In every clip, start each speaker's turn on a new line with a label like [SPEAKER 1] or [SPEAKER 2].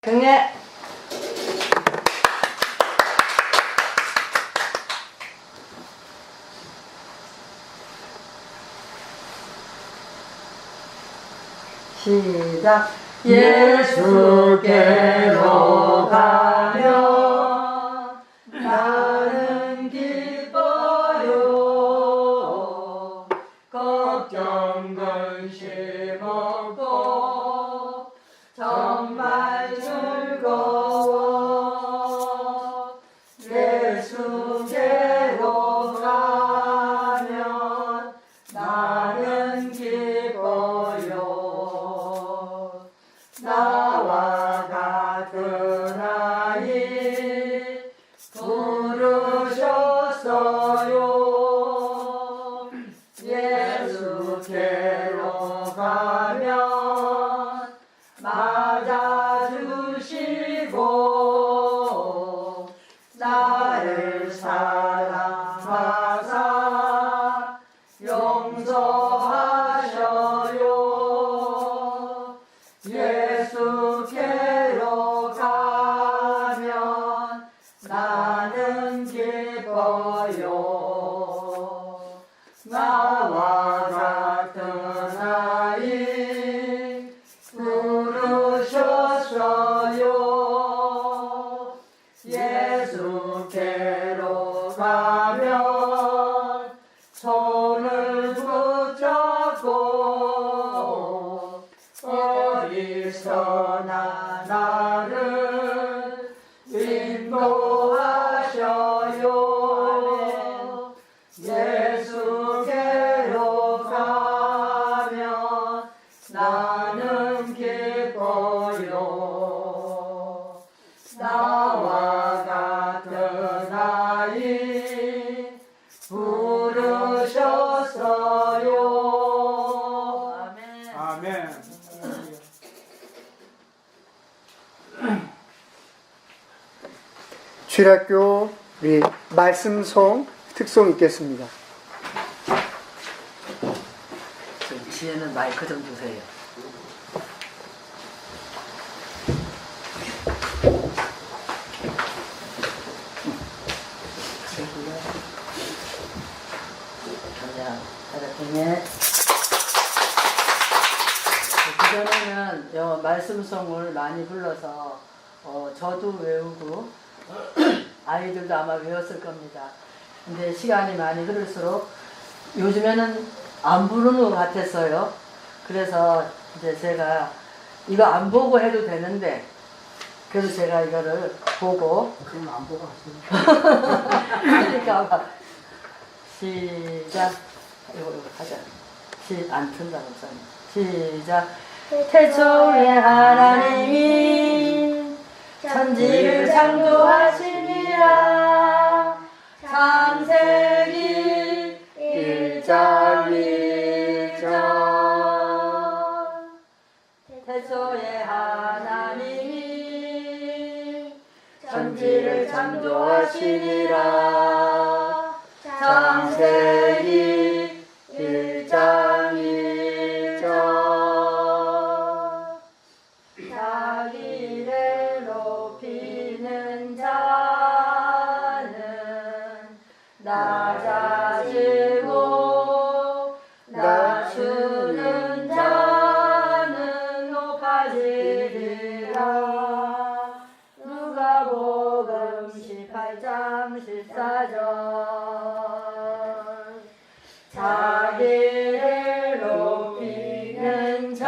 [SPEAKER 1] 경례. 시작. 예수께로 가면 나는 기뻐요. 걱정 근심 없고 정말 즐거워. 예수께로 가면 나는 기뻐요. 나와 같은 아이 부르셨어요. 예수께로 가면 맞아주시고 나를 사랑하사 용서하셔요. 예수께로 가면 나는 기뻐요. 나와 같은 아이 부르셨어요. 예수께로 가면 손을 붙잡고 어디서나 나를 인도하셔요. 예수께로 가면 나는 기뻐요. 나와 같은 아이 부르셨어요. 아멘.
[SPEAKER 2] 아멘.
[SPEAKER 3] 주일학교 우리 말씀송 특송 있겠습니다.
[SPEAKER 1] 지혜는 마이크 좀 주세요. 그전에는 말씀송을 많이 불러서 저도 외우고 아이들도 아마 외웠을 겁니다. 근데 시간이 많이 흐를수록 요즘에는 안 부르는 것 같았어요. 그래서 이제 제가 이거 안 보고 해도 되는데 그래서 제가 이거를 보고
[SPEAKER 2] 그럼 안 보고 하시면
[SPEAKER 1] 그러니까 시작. 이거 하자. 안 튼다 목사님. 시작. 태초에 하나님이 천지를 창조하시니라. 창세기 1장 1절. 태초에 하나님이 천지를 창조하시니라. 창세기 1장 1절. 자기를 높이는 자는 낮아지고 낮추는 자는 높아지리라. 누가복음 18장 14절. 자기를 높이는 자는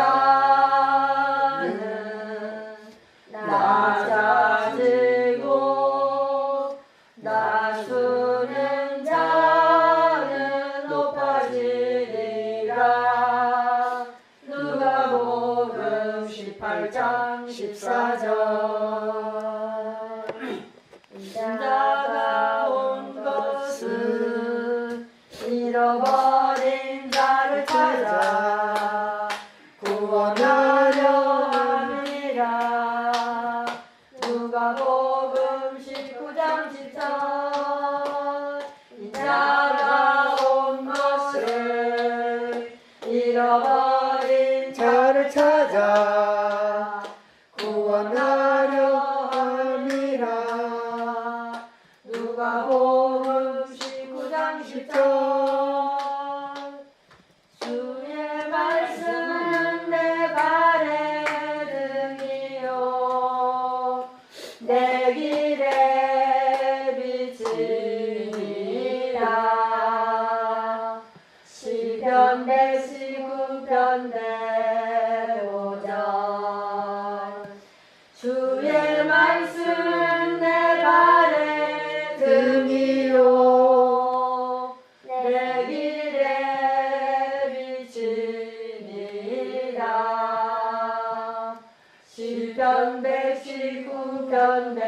[SPEAKER 1] 낮아지고 낮추는 자는 높아지리라. 누가복음 18장 14절. 인자가 온 것은 잃어버린 자를 찾아 구원하려 함이라. 누가복음 19장 10절. 인자가 온 것을 잃어버린 자를 찾아 구원하려 주의 말씀 내 발에 등이요 내 길에 비치니라. 시편 119편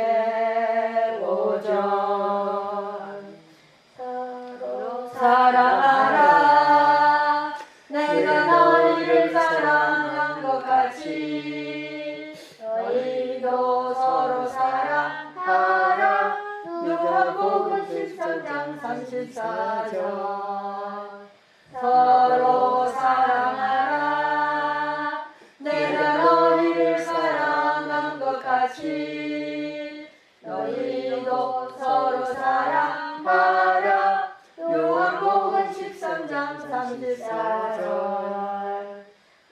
[SPEAKER 1] 105절. 서로 사랑하라. 내가 너희를 사랑한 것 같이 너희도 서로 사랑하라. 누가복음 13장 34절. 서로 사랑하라. 내가 너희를 사랑한 것 같이 너희도 서로 사랑하라. 요한복음 13장 34절.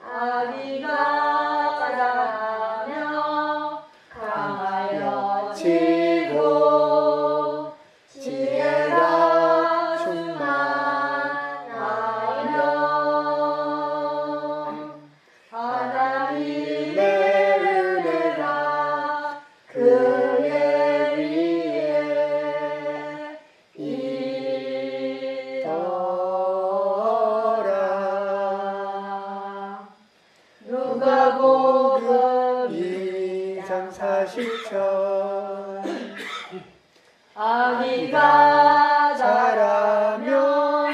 [SPEAKER 1] 아기가 자라며 강하여 지고 지혜가 충만하여 하나님의 은혜가 그의 위에 있더라. 누가복음
[SPEAKER 3] 2장 40절.
[SPEAKER 1] 아기가 자라며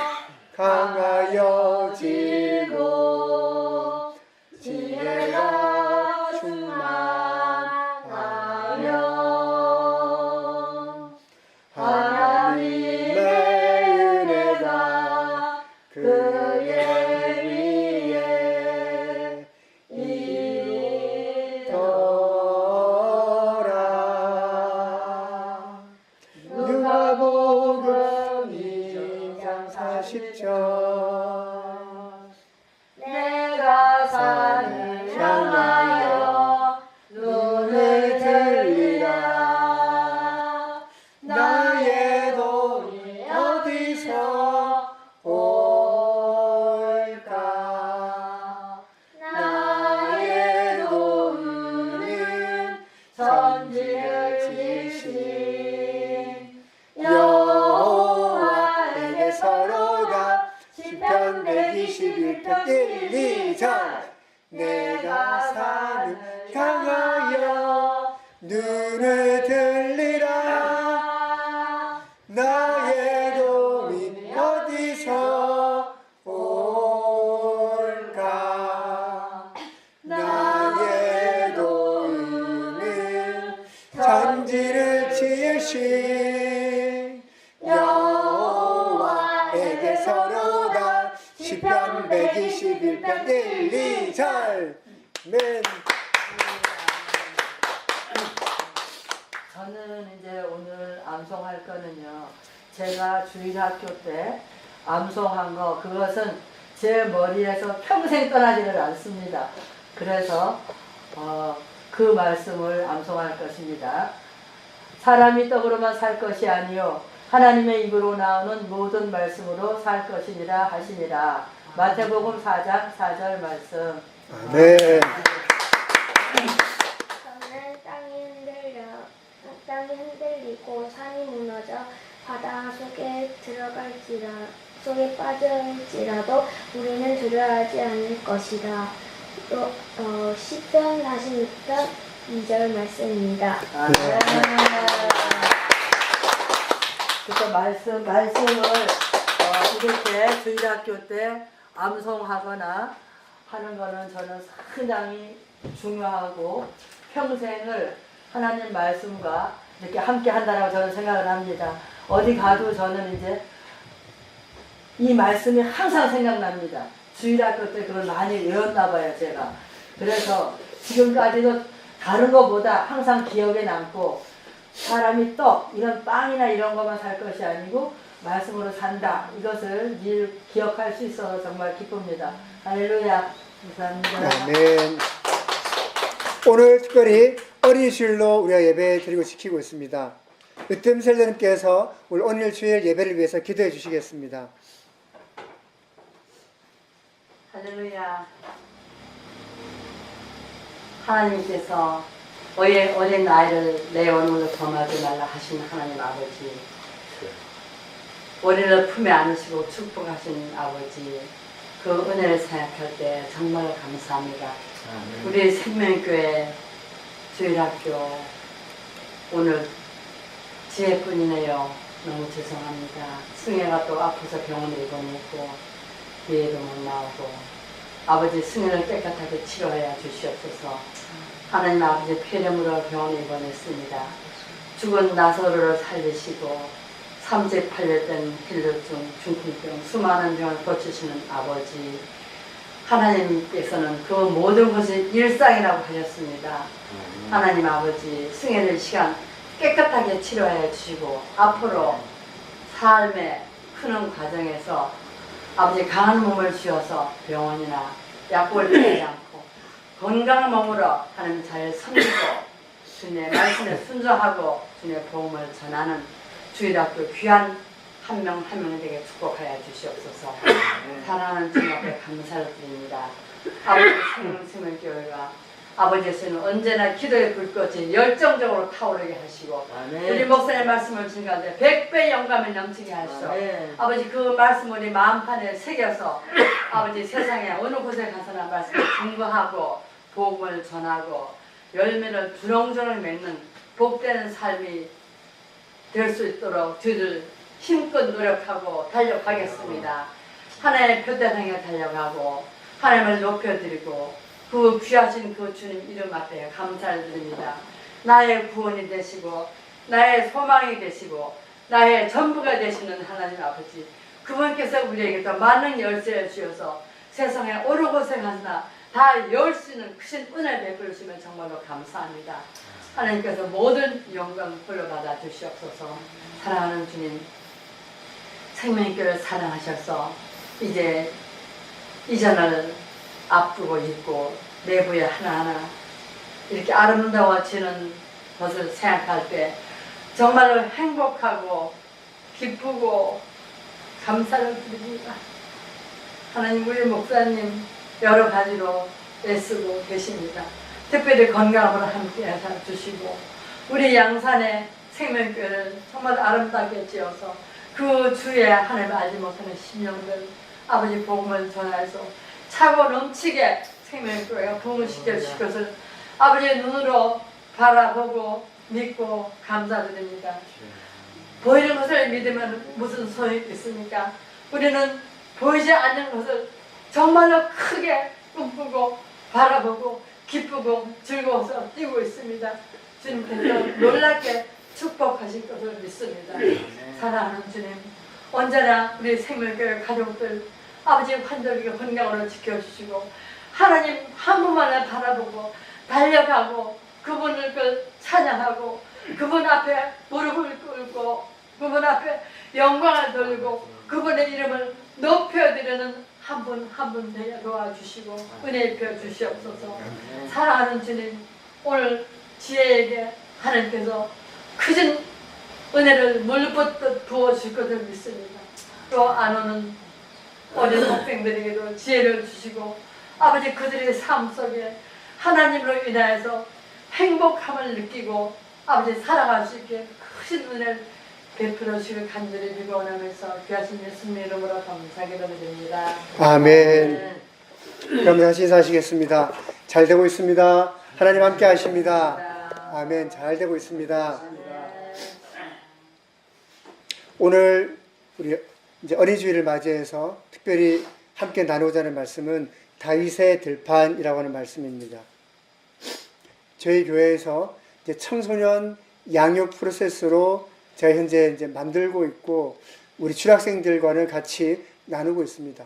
[SPEAKER 3] 강하여
[SPEAKER 1] 지고 지혜가 충만하여 하나님의 은혜가 그의 위에 있더라. 누가복음 2장 40절. 내가 산을 향하여 눈을 들리라. 나의 돈이 어디서 올까? 나의 도움은 천지를 지으신 여호와에게서로다. 시편 121편 1, 2절. 내가 산을 향하여 눈을 들리라. 나의 도움이 어디서 올까? 나의 도움은 천지를 지으신 여호와에게서로다. 시편 121편 1, 2절. 맨. 저는 이제 오늘 암송할 거는요, 제가 주일학교 때 암송한 거, 그것은 제 머리에서 평생 떠나지를 않습니다. 그래서 그 말씀을 암송할 것입니다. 사람이 떡으로만 살 것이 아니요 하나님의 입으로 나오는 모든 말씀으로 살 것이니라 하시니라. 마태복음 4장 4절 말씀.
[SPEAKER 3] 네.
[SPEAKER 2] 저는 땅이 흔들리고 산이 무너져 바다 속에 속에 빠질지라도 우리는 두려워하지 않을 것이다. 또 시편 46편 2절 말씀입니다.
[SPEAKER 1] 네. 그래서 말씀을 이렇게 주일학교 때 암송하거나 하는 거는 저는 상당히 중요하고 평생을 하나님 말씀과 이렇게 함께 한다라고 저는 생각을 합니다. 어디 가도 저는 이제 이 말씀이 항상 생각납니다. 주일학교 때 그걸 많이 외웠나 봐요, 제가. 그래서 지금까지도 다른 것보다 항상 기억에 남고, 사람이 떡, 이런 빵이나 이런 것만 살 것이 아니고 말씀으로 산다. 이것을 늘 기억할 수 있어서 정말 기쁩니다. 할렐루야. 감사합니다.
[SPEAKER 3] 아멘. 오늘 특별히 어린 주일로 우리가 예배 드리고 지키고 있습니다. 으뜸셀러님께서 오늘 주일 예배를 위해서 기도해 주시겠습니다.
[SPEAKER 1] 할렐루야. 하나님께서 어린 아이를 내 얼굴로 범하지 말라 하신 하나님 아버지, 어린을 품에 안으시고 축복하신 아버지, 그 은혜를 생각할 때 정말 감사합니다. 우리 생명교회 주일학교 오늘 지혜뿐이네요. 너무 죄송합니다. 승혜가 또 아파서 병원에 입원했고 예의도 못 나오고, 아버지 승혜를 깨끗하게 치료하여 주시옵소서. 하나님 아버지 폐렴으로 병원에 입원했습니다. 죽은 나사로를 살리시고 38년된 힐루증, 중풍병, 수많은 병을 고치시는 아버지, 하나님께서는 그 모든 것이 일상이라고 하셨습니다. 하나님 아버지, 승혜를 시간 깨끗하게 치료해 주시고 앞으로 삶의 크는 과정에서 아버지 강한 몸을 주셔서 병원이나 약국을 다니지 않고 건강한 몸으로 하나님 잘 섬기고 주님의 말씀에 순종하고 주님의 복음을 전하는 주일학교 귀한 한 명 한 명에게 축복하여 주시옵소서. 사랑하는 주님 앞에 감사를 드립니다. 아버지 생명교회가 아버지께서는 언제나 기도의 불꽃이 열정적으로 타오르게 하시고 우리 목사의 말씀을 증가하되 100배 영감을 넘치게 하시오. 아버지 그 말씀 우리 마음판에 새겨서 아버지 세상에 어느 곳에 가서나 말씀을 증거하고 복음을 전하고 열매를 주렁주렁 맺는 복되는 삶이 될 수 있도록 저희들 힘껏 노력하고 달려가겠습니다. 하나님의 표대를 향해 달려가고 하나님을 높여드리고 그 귀하신 그 주님 이름 앞에 감사를 드립니다. 나의 구원이 되시고 나의 소망이 되시고 나의 전부가 되시는 하나님 아버지, 그분께서 우리에게 더 많은 열쇠를 주셔서 세상에 어느 곳에 가서나 다 열 수 있는 크신 은혜 베풀으시면 정말로 감사합니다. 하나님께서 모든 영광 불러받아 주시옵소서. 사랑하는 주님, 생명교회를 사랑하셔서 이제 이전을 앞두고 있고 내부에 하나하나 이렇게 아름다워지는 것을 생각할 때 정말로 행복하고 기쁘고 감사를 드립니다. 하나님, 우리 목사님 여러 가지로 애쓰고 계십니다. 특별히 건강으로 함께 해주시고 우리 양산의 생명교회를 정말 아름답게 지어서 그 주에 하나님 알지 못하는 신령들 아버지 복음을 전해서 차고 넘치게 생명교회가 부흥시켜 주실 것을 아버지의 눈으로 바라보고 믿고 감사드립니다. 보이는 것을 믿으면 무슨 소용이 있습니까? 우리는 보이지 않는 것을 정말로 크게 꿈꾸고 바라보고 기쁘고 즐거워서 뛰고 있습니다. 주님께서 놀랍게 축복하실 것을 믿습니다. 사랑하는 주님, 언제나 우리 생명교회 가족들 아버지 환절기 건강으로 지켜주시고 하나님 한 분만을 바라보고 달려가고 그분을 찬양하고 그분 앞에 무릎을 꿇고 그분 앞에 영광을 돌리고 그분의 이름을 높여드리는 한 분 한 분 되게 도와주시고 은혜 입혀 주시옵소서. 사랑하는 주님, 오늘 지혜에게 하나님께서 크신 은혜를 물붓듯 부어주실 것을 믿습니다. 또 안 오는 어린 학생들에게도 지혜를 주시고 아버지 그들의 삶 속에 하나님으로 인하여서 행복함을 느끼고 아버지 살아갈 수 있게 크신 은혜를 베풀어 주시길 간절히 기원하면서 귀하신 예수님 이름으로 감사하게 드립니다.
[SPEAKER 3] 아멘. 그럼 다시 인사하시겠습니다. 잘 되고 있습니다. 하나님 함께 하십니다. 아멘. 잘 되고 있습니다. 오늘 우리 이제 어린이주일을 맞이해서 특별히 함께 나누고자 하는 말씀은 다윗의 들판이라고 하는 말씀입니다. 저희 교회에서 이제 청소년 양육 프로세스로 제가 현재 이제 만들고 있고 우리 출학생들과는 같이 나누고 있습니다.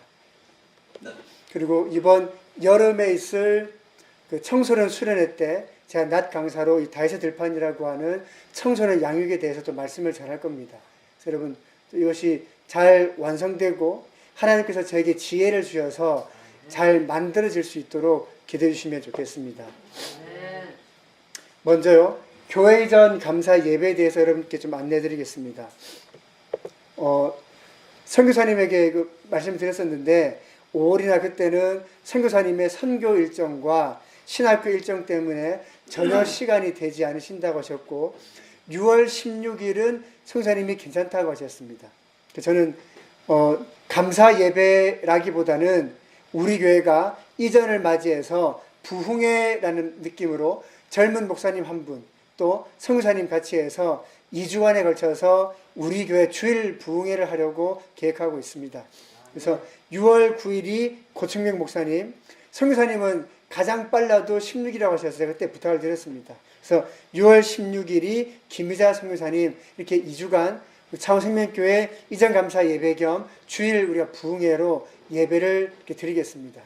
[SPEAKER 3] 그리고 이번 여름에 있을 그 청소년 수련회 때 제가 낮 강사로 이 다윗의 들판이라고 하는 청소년 양육에 대해서 또 말씀을 전할 겁니다. 그래서 여러분 이것이 잘 완성되고 하나님께서 저에게 지혜를 주셔서 잘 만들어질 수 있도록 기도해 주시면 좋겠습니다. 먼저요, 교회 이전 감사 예배에 대해서 여러분께 좀 안내해 드리겠습니다. 선교사님에게 말씀드렸었는데 5월이나 그때는 선교사님의 선교 일정과 신학교 일정 때문에 전혀 시간이 되지 않으신다고 하셨고 6월 16일은 성사님이 괜찮다고 하셨습니다. 저는 감사 예배라기보다는 우리 교회가 이전을 맞이해서 부흥회라는 느낌으로 젊은 목사님 한 분, 또 성사님 같이 해서 2주간에 걸쳐서 우리 교회 주일 부흥회를 하려고 계획하고 있습니다. 그래서 6월 9일이 고충명 목사님, 성교사님은 가장 빨라도 16일이라고 하셔서 제가 그때 부탁을 드렸습니다. 그래서 6월 16일이 김희자 성교사님 이렇게 2주간 차원생명교회 이전 감사 예배 겸 주일 우리가 부흥회로 예배를 이렇게 드리겠습니다.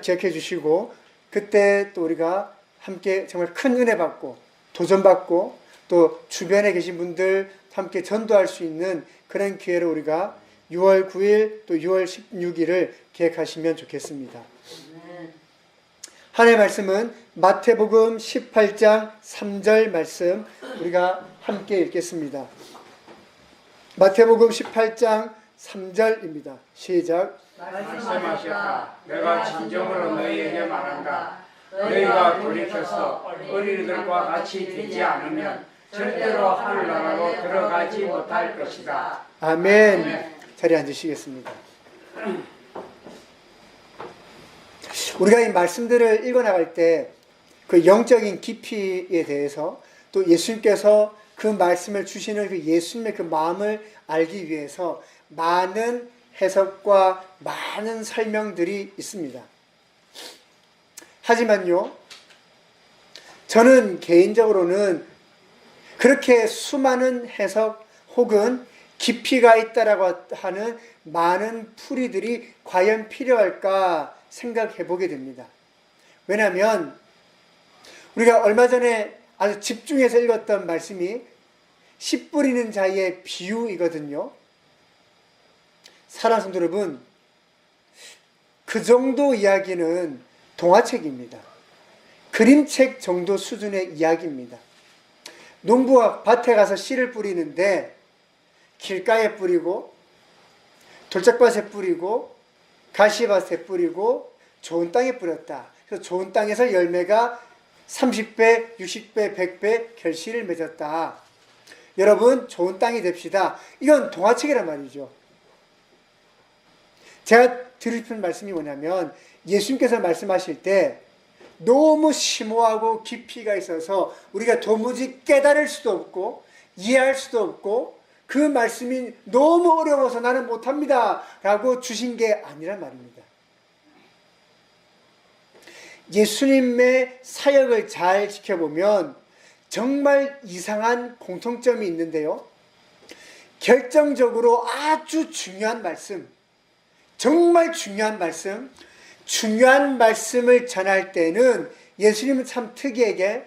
[SPEAKER 3] 기억해 주시고 그때 또 우리가 함께 정말 큰 은혜 받고 도전받고 또 주변에 계신 분들 함께 전도할 수 있는 그런 기회로 우리가 6월 9일 또 6월 16일을 계획하시면 좋겠습니다. 하나님의 말씀은 마태복음 18장 3절 말씀 우리가 함께 읽겠습니다. 마태복음 18장 3절입니다. 시작.
[SPEAKER 4] 말씀하셨다. 내가 진정으로 너희에게 말한다. 너희가 돌이켜서 어린이들과 같이 되지 않으면 절대로 하늘나라로 들어가지 못할 것이다.
[SPEAKER 3] 아멘. 자리에 앉으시겠습니다. 우리가 이 말씀들을 읽어나갈 때 그 영적인 깊이에 대해서 또 예수님께서 그 말씀을 주시는 그 예수님의 그 마음을 알기 위해서 많은 해석과 많은 설명들이 있습니다. 하지만요, 저는 개인적으로는 그렇게 수많은 해석 혹은 깊이가 있다라고 하는 많은 풀이들이 과연 필요할까 생각해 보게 됩니다. 왜냐하면 우리가 얼마 전에 아주 집중해서 읽었던 말씀이 씨 뿌리는 자의 비유이거든요. 사랑하는 성도 여러분, 그 정도 이야기는 동화책입니다. 그림책 정도 수준의 이야기입니다. 농부가 밭에 가서 씨를 뿌리는데 길가에 뿌리고 돌짝밭에 뿌리고 가시밭에 뿌리고 좋은 땅에 뿌렸다. 그래서 좋은 땅에서 열매가 30배, 60배, 100배 결실을 맺었다. 여러분 좋은 땅이 됩시다. 이건 동화책이란 말이죠. 제가 드리고 싶은 말씀이 뭐냐면 예수님께서 말씀하실 때 너무 심오하고 깊이가 있어서 우리가 도무지 깨달을 수도 없고 이해할 수도 없고 그 말씀이 너무 어려워서 나는 못합니다 라고 주신 게 아니란 말입니다. 예수님의 사역을 잘 지켜보면 정말 이상한 공통점이 있는데요. 결정적으로 아주 중요한 말씀, 정말 중요한 말씀, 중요한 말씀을 전할 때는 예수님은 참 특이하게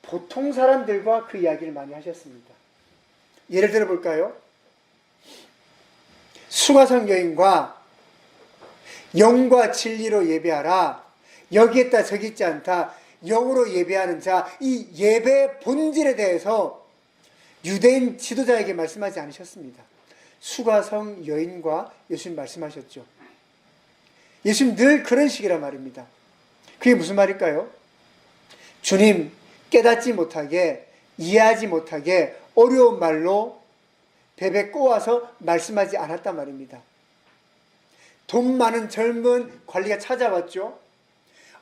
[SPEAKER 3] 보통 사람들과 그 이야기를 많이 하셨습니다. 예를 들어 볼까요? 수가성 여인과 영과 진리로 예배하라. 여기 있다 저기 있지 않다. 영으로 예배하는 자, 이 예배의 본질에 대해서 유대인 지도자에게 말씀하지 않으셨습니다. 수가성 여인과 예수님 말씀하셨죠. 예수님 늘 그런 식이란 말입니다. 그게 무슨 말일까요? 주님 깨닫지 못하게 이해하지 못하게 어려운 말로 베베 꼬아서 말씀하지 않았단 말입니다. 돈 많은 젊은 관리가 찾아왔죠.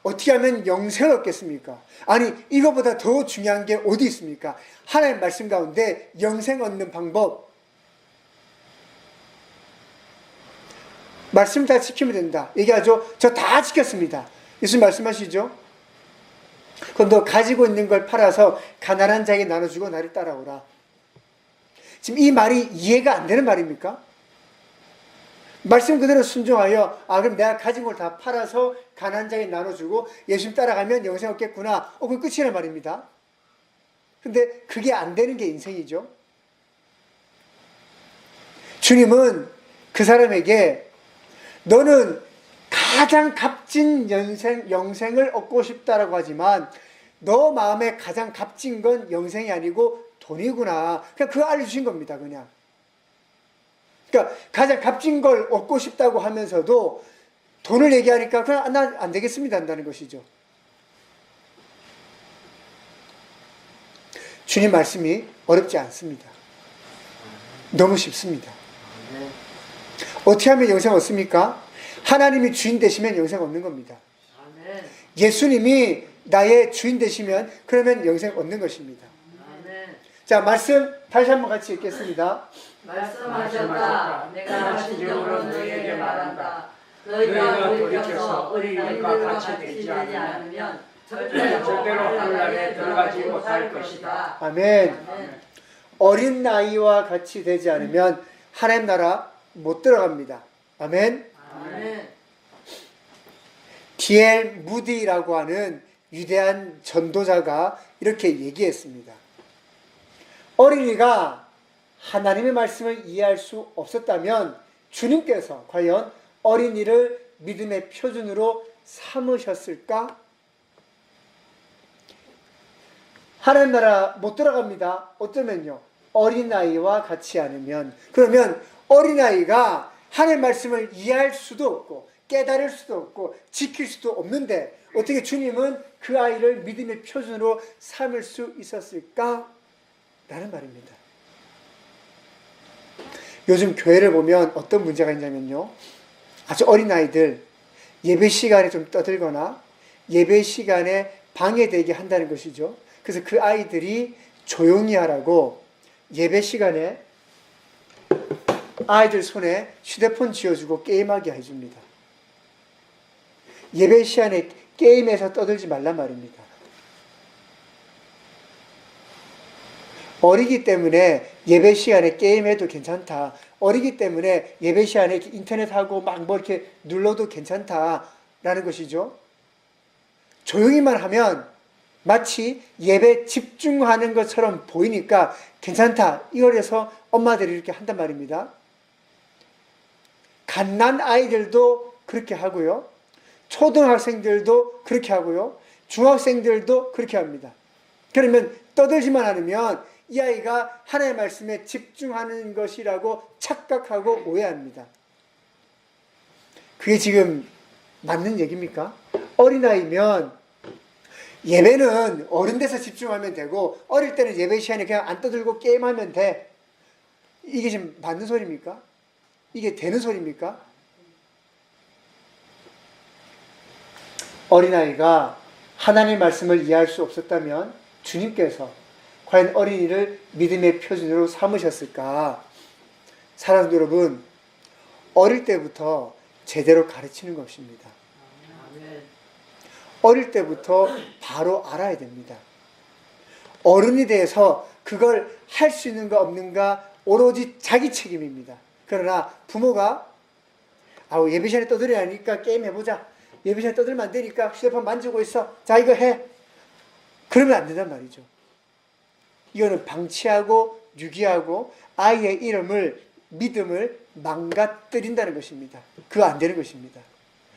[SPEAKER 3] 어떻게 하면 영생을 얻겠습니까? 아니 이거보다 더 중요한 게 어디 있습니까? 하나님의 말씀 가운데 영생 얻는 방법, 말씀 다 지키면 된다 얘기하죠. 저 다 지켰습니다. 예수님 말씀하시죠. 그럼 너 가지고 있는 걸 팔아서 가난한 자에게 나눠주고 나를 따라오라. 지금 이 말이 이해가 안 되는 말입니까? 말씀 그대로 순종하여 그럼 내가 가진 걸 다 팔아서 가난한 자에게 나눠주고 예수님 따라가면 영생 얻겠구나. 그건 끝이란 말입니다. 근데 그게 안 되는 게 인생이죠. 주님은 그 사람에게 너는 가장 값진 영생을 얻고 싶다라고 하지만 너 마음에 가장 값진 건 영생이 아니고 돈이구나. 그냥 그거 알려주신 겁니다. 그냥. 그러니까 가장 값진 걸 얻고 싶다고 하면서도 돈을 얘기하니까 그냥 난 안 되겠습니다 한다는 것이죠. 주님 말씀이 어렵지 않습니다. 너무 쉽습니다. 어떻게 하면 영생 얻습니까? 하나님이 주인 되시면 영생 얻는 겁니다.
[SPEAKER 1] 아멘.
[SPEAKER 3] 예수님이 나의 주인 되시면 그러면 영생 얻는 것입니다.
[SPEAKER 1] 아멘.
[SPEAKER 3] 자, 말씀 다시 한번 같이 읽겠습니다.
[SPEAKER 1] 말씀하셨다. 내가 진정으로 너희에게 말한다.
[SPEAKER 4] 너희가
[SPEAKER 1] 너희가
[SPEAKER 4] 돌이켜서
[SPEAKER 1] 돌이켜서
[SPEAKER 4] 어린이들과 같이 되지 않으면 절대로 하늘나라에 들어가지 못할 것이다.
[SPEAKER 3] 아멘.
[SPEAKER 1] 아멘.
[SPEAKER 3] 어린 나이와 같이 되지 않으면 하나님 나라 못 들어갑니다. 아멘.
[SPEAKER 1] 아멘.
[SPEAKER 3] D.L. 무디라고 하는 위대한 전도자가 이렇게 얘기했습니다. 어린이가 하나님의 말씀을 이해할 수 없었다면 주님께서 과연 어린이를 믿음의 표준으로 삼으셨을까? 하나님 나라 못 들어갑니다. 어쩌면요, 어린아이와 같이 않으면. 그러면 어린아이가 하나님의 말씀을 이해할 수도 없고 깨달을 수도 없고 지킬 수도 없는데 어떻게 주님은 그 아이를 믿음의 표준으로 삼을 수 있었을까? 라는 말입니다. 요즘 교회를 보면 어떤 문제가 있냐면요, 아주 어린아이들 예배 시간에 좀 떠들거나 예배 시간에 방해되게 한다는 것이죠. 그래서 그 아이들이 조용히 하라고 예배 시간에 아이들 손에 휴대폰 쥐어주고 게임하게 해줍니다. 예배 시간에 게임에서 떠들지 말란 말입니다. 어리기 때문에 예배 시간에 게임해도 괜찮다. 어리기 때문에 예배 시간에 인터넷하고 막 뭐 이렇게 눌러도 괜찮다라는 것이죠. 조용히만 하면 마치 예배 집중하는 것처럼 보이니까 괜찮다. 이걸 해서 엄마들이 이렇게 한단 말입니다. 갓난 아이들도 그렇게 하고요. 초등학생들도 그렇게 하고요. 중학생들도 그렇게 합니다. 그러면 떠들지만 않으면 이 아이가 하나님의 말씀에 집중하는 것이라고 착각하고 오해합니다. 그게 지금 맞는 얘기입니까? 어린아이면 예배는 어른 돼서 집중하면 되고 어릴 때는 예배 시간에 그냥 안 떠들고 게임하면 돼. 이게 지금 맞는 소리입니까? 이게 되는 소리입니까? 어린아이가 하나님의 말씀을 이해할 수 없었다면 주님께서 과연 어린이를 믿음의 표준으로 삼으셨을까? 사랑하는 여러분, 어릴 때부터 제대로 가르치는 것입니다. 어릴 때부터 바로 알아야 됩니다. 어른이 돼서 그걸 할 수 있는가 없는가 오로지 자기 책임입니다. 그러나 부모가 예배 시간에 떠들어야 하니까 게임 해보자. 예배 시간에 떠들면 안 되니까 휴대폰 만지고 있어. 자, 이거 해. 그러면 안 된단 말이죠. 이거는 방치하고 유기하고 아이의 믿음을 망가뜨린다는 것입니다. 그거 안 되는 것입니다.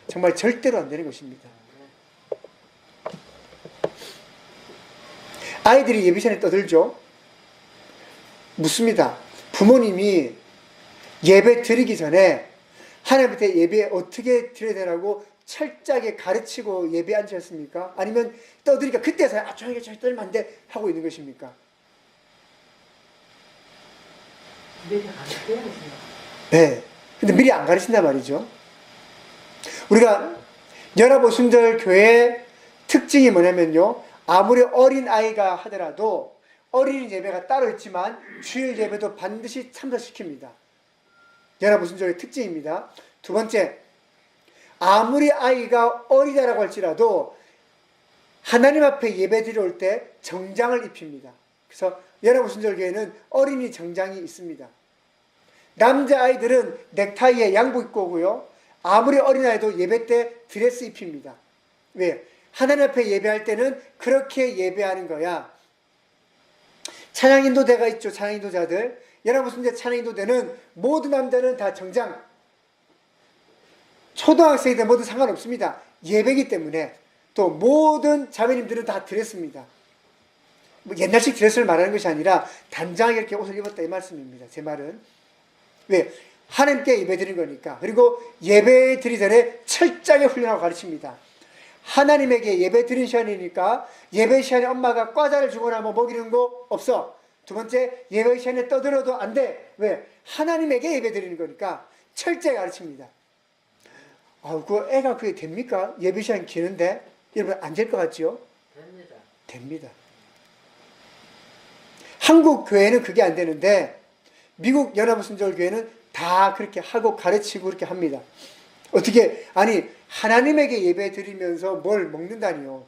[SPEAKER 3] 정말 절대로 안 되는 것입니다. 아이들이 예배 시간에 떠들죠. 묻습니다. 부모님이 예배 드리기 전에 하나님한테 예배 어떻게 드려야 되라고 철저하게 가르치고 예배 앉으셨습니까? 아니면 떠드니까 그때서야 조용히 떨면 안 돼 하고 있는 것입니까? 네. 근데 미리 안 가르친단 말이죠. 우리가 연합오순절 교회의 특징이 뭐냐면요, 아무리 어린 아이가 하더라도 어린이 예배가 따로 있지만 주일 예배도 반드시 참석시킵니다. 연합오순절의 특징입니다. 두 번째, 아무리 아이가 어리다라고 할지라도 하나님 앞에 예배 드리러 올 때 정장을 입힙니다. 그래서 연합오순절 교회는 어린이 정장이 있습니다. 남자아이들은 넥타이에 양복 입고 오고요. 아무리 어린아이도 예배 때 드레스 입힙니다. 왜? 하나님 앞에 예배할 때는 그렇게 예배하는 거야. 찬양인도대가 있죠. 찬양인도자들. 연합오순절 찬양인도대는 모든 남자는 다 정장. 초등학생이든 뭐든 상관없습니다. 예배이기 때문에. 또 모든 자매님들은 다 드레스입니다. 뭐 옛날식 드레스를 말하는 것이 아니라 단장하게 이렇게 옷을 입었다 이 말씀입니다. 제 말은. 왜? 하나님께 예배 드리는 거니까. 그리고 예배 드리기 전에 철저하게 훈련하고 가르칩니다. 하나님에게 예배 드리는 시간이니까 예배 시간에 엄마가 과자를 주거나 뭐 먹이는 거 없어. 두 번째, 예배 시간에 떠들어도 안 돼. 왜? 하나님에게 예배 드리는 거니까 철저히 가르칩니다. 그 애가 그게 됩니까? 예배 시간 기는데? 여러분 안 될 것 같죠?
[SPEAKER 4] 됩니다.
[SPEAKER 3] 됩니다. 한국 교회는 그게 안 되는데 미국 연합순절교회는 다 그렇게 하고 가르치고 그렇게 합니다. 어떻게, 아니 하나님에게 예배 드리면서 뭘 먹는다니요.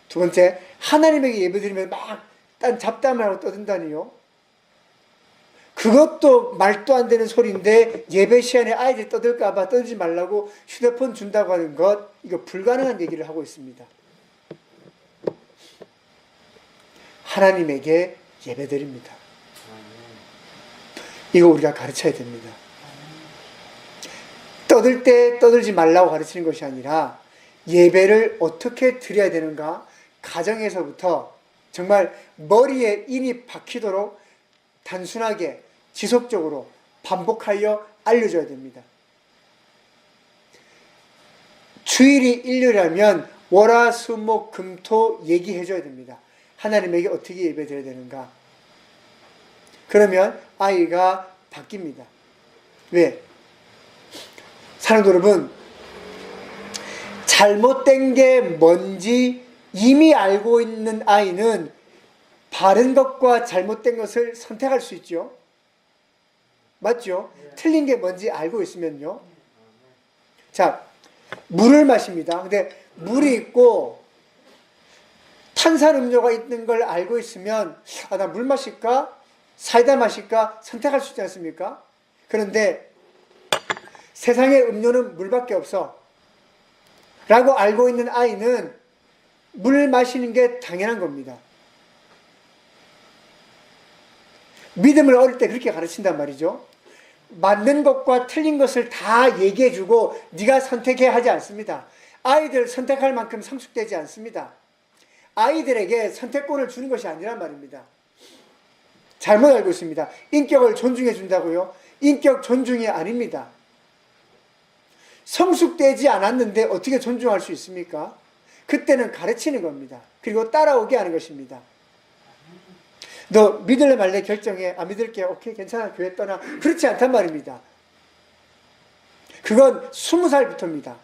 [SPEAKER 3] 두 번째, 하나님에게 예배 드리면서 막 딴 잡담을 하고 떠든다니요. 그것도 말도 안 되는 소리인데 예배 시간에 아이들이 떠들까봐 떠들지 말라고 휴대폰 준다고 하는 것, 이거 불가능한 얘기를 하고 있습니다. 하나님에게 예배 드립니다. 이거 우리가 가르쳐야 됩니다. 떠들 때 떠들지 말라고 가르치는 것이 아니라 예배를 어떻게 드려야 되는가, 가정에서부터 정말 머리에 인이 박히도록 단순하게 지속적으로 반복하여 알려줘야 됩니다. 주일이 일요일이라면 월, 수, 목, 금, 토 얘기해줘야 됩니다. 하나님에게 어떻게 예배드려야 되는가. 그러면 아이가 바뀝니다. 왜? 사랑도 여러분, 잘못된 게 뭔지 이미 알고 있는 아이는 바른 것과 잘못된 것을 선택할 수 있죠. 맞죠? 틀린 게 뭔지 알고 있으면요. 자, 물을 마십니다. 근데 물이 있고 탄산음료가 있는 걸 알고 있으면 나 물 마실까? 사이다 마실까? 선택할 수 있지 않습니까? 그런데 세상에 음료는 물밖에 없어 라고 알고 있는 아이는 물 마시는 게 당연한 겁니다. 믿음을 어릴 때 그렇게 가르친단 말이죠. 맞는 것과 틀린 것을 다 얘기해주고 네가 선택해야 하지 않습니다. 아이들 선택할 만큼 성숙되지 않습니다. 아이들에게 선택권을 주는 것이 아니란 말입니다. 잘못 알고 있습니다. 인격을 존중해 준다고요? 인격 존중이 아닙니다. 성숙되지 않았는데 어떻게 존중할 수 있습니까? 그때는 가르치는 겁니다. 그리고 따라오게 하는 것입니다. 너 믿을래 말래 결정해. 믿을게. 오케이, 괜찮아. 교회 떠나. 그렇지 않단 말입니다. 그건 20살부터입니다.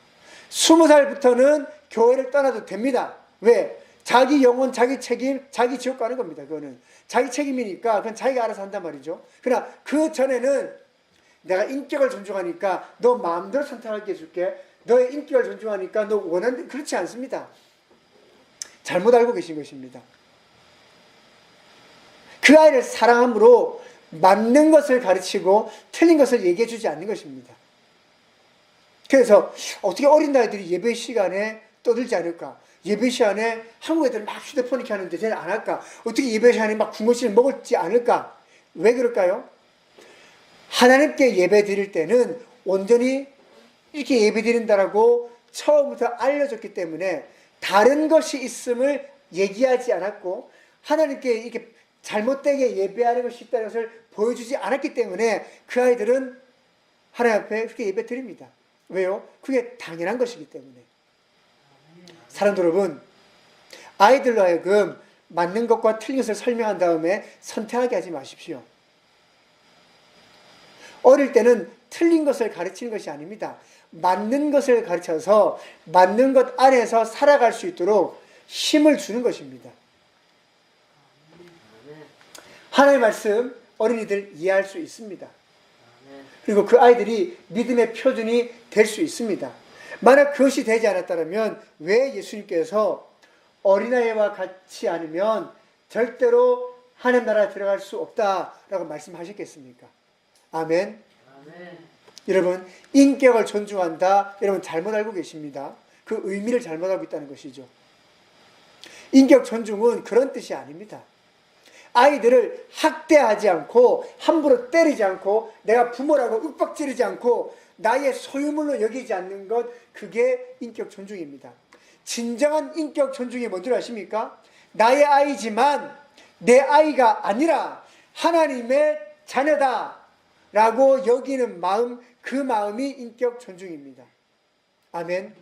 [SPEAKER 3] 20살부터는 교회를 떠나도 됩니다. 왜? 자기 영혼, 자기 책임, 자기 지옥 가는 겁니다. 그거는 자기 책임이니까 그건 자기가 알아서 한단 말이죠. 그러나 그 전에는 내가 인격을 존중하니까 너 마음대로 선택하게 해줄게. 너의 인격을 존중하니까 너 원하는, 그렇지 않습니다. 잘못 알고 계신 것입니다. 그 아이를 사랑함으로 맞는 것을 가르치고 틀린 것을 얘기해 주지 않는 것입니다. 그래서 어떻게 어린 아이들이 예배 시간에 떠들지 않을까? 예배 시간에 한국 애들 막 휴대폰 이렇게 하는데 쟤는 안 할까? 어떻게 예배 시간에 막 군것질을 먹을지 않을까? 왜 그럴까요? 하나님께 예배 드릴 때는 온전히 이렇게 예배 드린다라고 처음부터 알려줬기 때문에 다른 것이 있음을 얘기하지 않았고 하나님께 이렇게 잘못되게 예배하는 것이 있다는 것을 보여주지 않았기 때문에 그 아이들은 하나님 앞에 그렇게 예배 드립니다. 왜요? 그게 당연한 것이기 때문에. 사랑도 여러분, 아이들로 하여금 맞는 것과 틀린 것을 설명한 다음에 선택하게 하지 마십시오. 어릴 때는 틀린 것을 가르치는 것이 아닙니다. 맞는 것을 가르쳐서 맞는 것 안에서 살아갈 수 있도록 힘을 주는 것입니다. 하나님의 말씀 어린이들 이해할 수 있습니다. 그리고 그 아이들이 믿음의 표준이 될 수 있습니다. 만약 그것이 되지 않았다면 왜 예수님께서 어린아이와 같이 않으면 절대로 하나님 나라에 들어갈 수 없다라고 말씀하셨겠습니까? 아멘.
[SPEAKER 4] 아멘.
[SPEAKER 3] 여러분, 인격을 존중한다. 여러분 잘못 알고 계십니다. 그 의미를 잘못 알고 있다는 것이죠. 인격 존중은 그런 뜻이 아닙니다. 아이들을 학대하지 않고 함부로 때리지 않고 내가 부모라고 윽박지르지 않고 나의 소유물로 여기지 않는 것, 그게 인격 존중입니다. 진정한 인격 존중이 뭔지 아십니까? 나의 아이지만 내 아이가 아니라 하나님의 자녀다 라고 여기는 마음, 그 마음이 인격 존중입니다. 아멘.